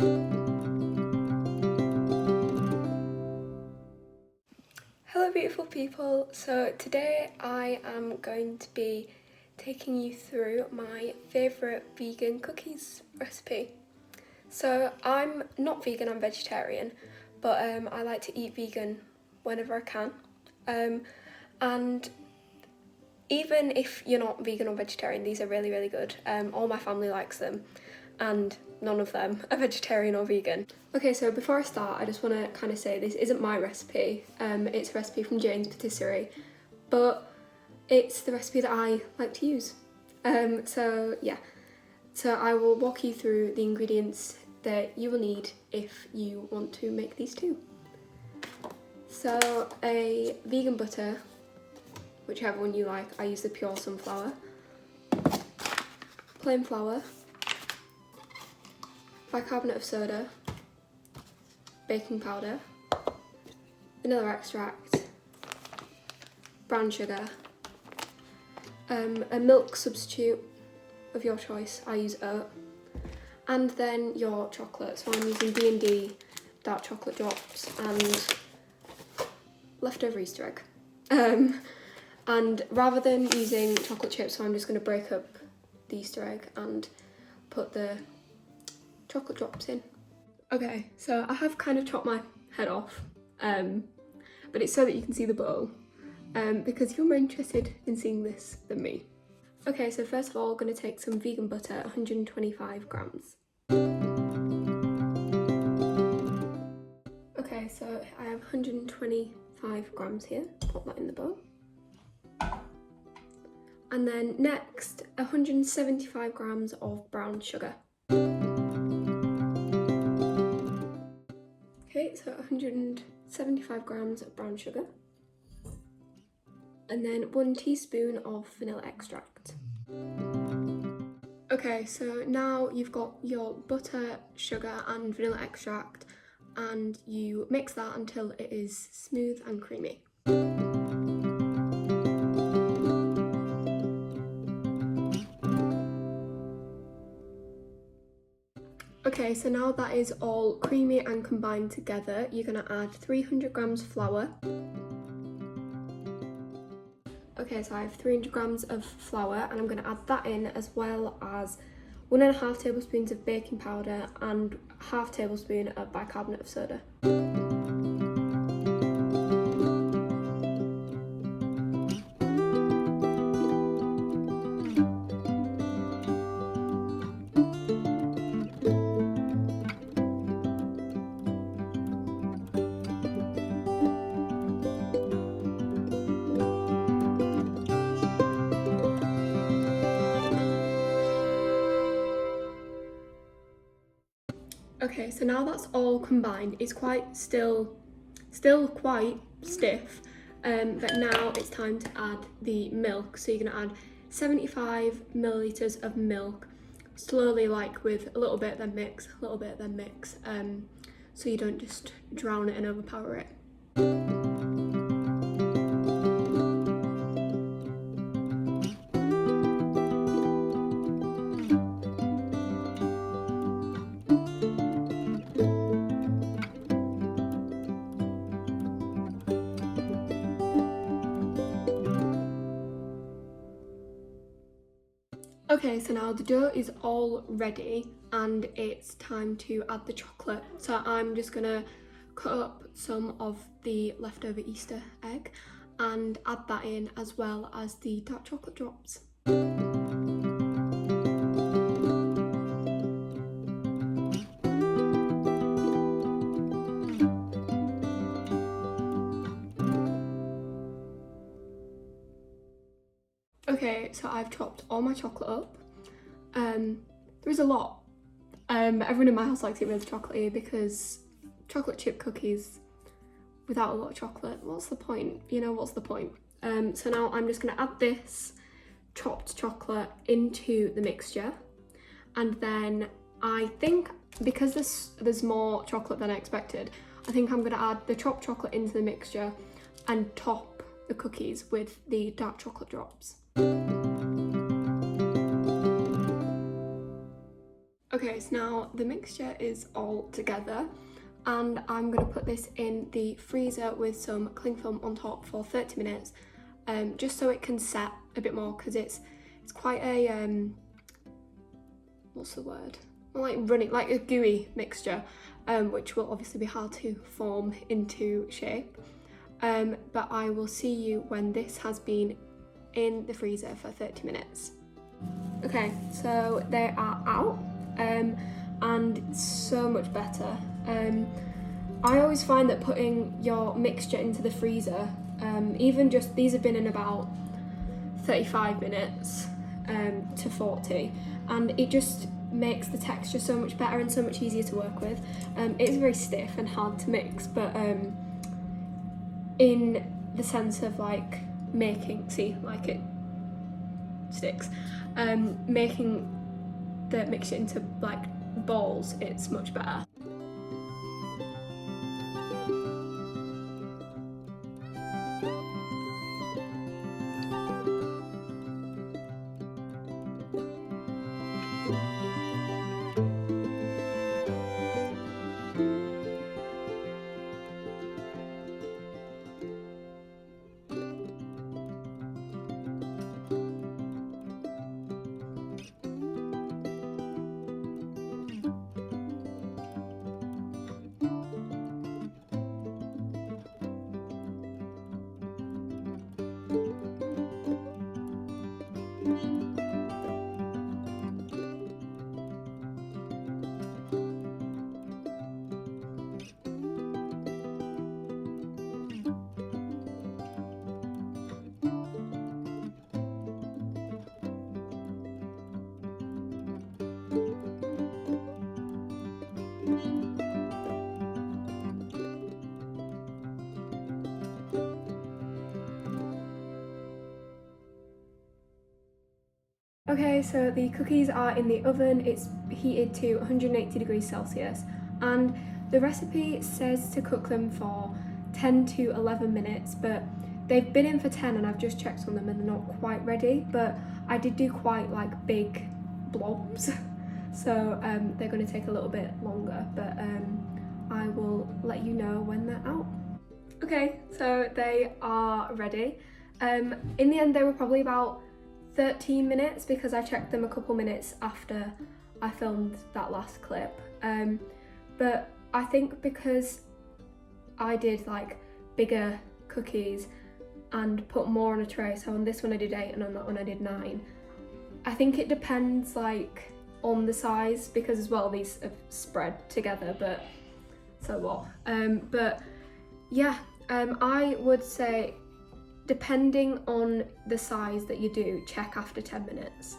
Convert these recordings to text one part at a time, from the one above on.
Hello beautiful people, so today I am going to be taking you through my favourite vegan cookies recipe. So I'm not vegan, I'm vegetarian, but I like to eat vegan whenever I can. And even if you're not vegan or vegetarian, these are really, really good. All my family likes them and none of them are vegetarian or vegan. Okay, so before I start, I just want to kind of say this isn't my recipe. It's a recipe from Jane's Patisserie, but it's the recipe that I like to use. So I will walk you through the ingredients that you will need if you want to make these too. So a vegan butter, whichever one you like. I use the pure sunflower, plain flour, bicarbonate of soda, baking powder, vanilla extract, brown sugar, a milk substitute of your choice. I use oat, and then your chocolate. So I'm using D&D dark chocolate drops and leftover Easter egg. And rather than using chocolate chips, so I'm just going to break up the Easter egg and put the chocolate drops in. Okay, so I have kind of chopped my head off, but it's so that you can see the bowl, because you're more interested in seeing this than me. Okay, so first of all, I'm going to take some vegan butter, 125 grams. Okay, so I have 125 grams here, pop that in the bowl. And then next, 175 grams of brown sugar. Okay, so 175 grams of brown sugar. And then 1 teaspoon of vanilla extract. Okay, so now you've got your butter, sugar and vanilla extract, and you mix that until it is smooth and creamy. Okay, so now that is all creamy and combined together, you're going to add 300 grams flour. Okay, so I have 300 grams of flour, and I'm going to add that in, as well as 1.5 tablespoons of baking powder and half tablespoon of bicarbonate of soda. Okay, so now that's all combined. It's quite still quite stiff, but now it's time to add the milk. So you're gonna add 75 millilitres of milk, slowly, like with a little bit, then mix, a little bit, then mix, so you don't just drown it and overpower it. Okay, so now the dough is all ready and it's time to add the chocolate. So I'm just gonna cut up some of the leftover Easter egg and add that in, as well as the dark chocolate drops. Okay, so I've chopped all my chocolate up. There is a lot. Everyone in my house likes it really chocolatey, because chocolate chip cookies without a lot of chocolate, what's the point? You know, what's the point? So now I'm just going to add this chopped chocolate into the mixture, and then I think, because there's more chocolate than I expected, I think I'm going to add the chopped chocolate into the mixture and top the cookies with the dark chocolate drops. Okay, Okay, so now the mixture is all together and I'm going to put this in the freezer with some cling film on top for 30 minutes, just so it can set a bit more, because it's quite a, what's the word? Like running, like a gooey mixture, which will obviously be hard to form into shape. But I will see you when this has been in the freezer for 30 minutes. Okay, so they are out, and so much better. I always find that putting your mixture into the freezer, even just, these have been in about 35 minutes to 40, and it just makes the texture so much better and so much easier to work with. It's very stiff and hard to mix, but in the sense of like making, see, like it sticks, making the mixture into like balls, it's much better. Okay, so the cookies are in the oven. It's heated to 180 degrees Celsius, and the recipe says to cook them for 10 to 11 minutes, but they've been in for 10 and I've just checked on them and they're not quite ready, but I did do quite like big blobs, so they're going to take a little bit longer, but I will let you know when they're out. Okay, so they are ready. In the end, they were probably about 13 minutes because I checked them a couple minutes after I filmed that last clip. But I think because I did like bigger cookies and put more on a tray, so on this one I did 8 and on that one I did 9. I think it depends like on the size, because as well these have spread together, but so what. But yeah, I would say depending on the size that you do, check after 10 minutes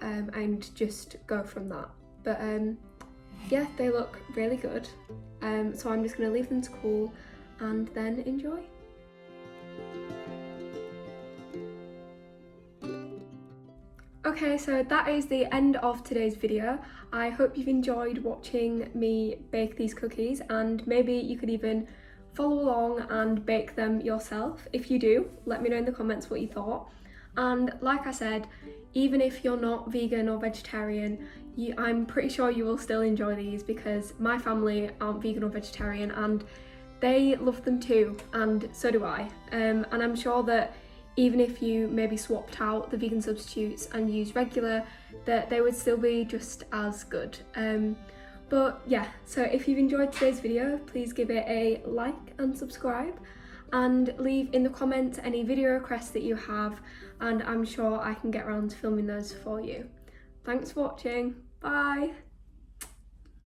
and just go from that. But yeah, they look really good. So I'm just going to leave them to cool and then enjoy. Okay, so that is the end of today's video. I hope you've enjoyed watching me bake these cookies, and maybe you could even follow along and bake them yourself. If you do, let me know in the comments what you thought. And like I said, even if you're not vegan or vegetarian, I'm pretty sure you will still enjoy these, because my family aren't vegan or vegetarian and they love them too, and so do I. And I'm sure that even if you maybe swapped out the vegan substitutes and used regular, that they would still be just as good. But yeah, so if you've enjoyed today's video, please give it a like and subscribe, and leave in the comments any video requests that you have, and I'm sure I can get around to filming those for you. Thanks for watching, bye!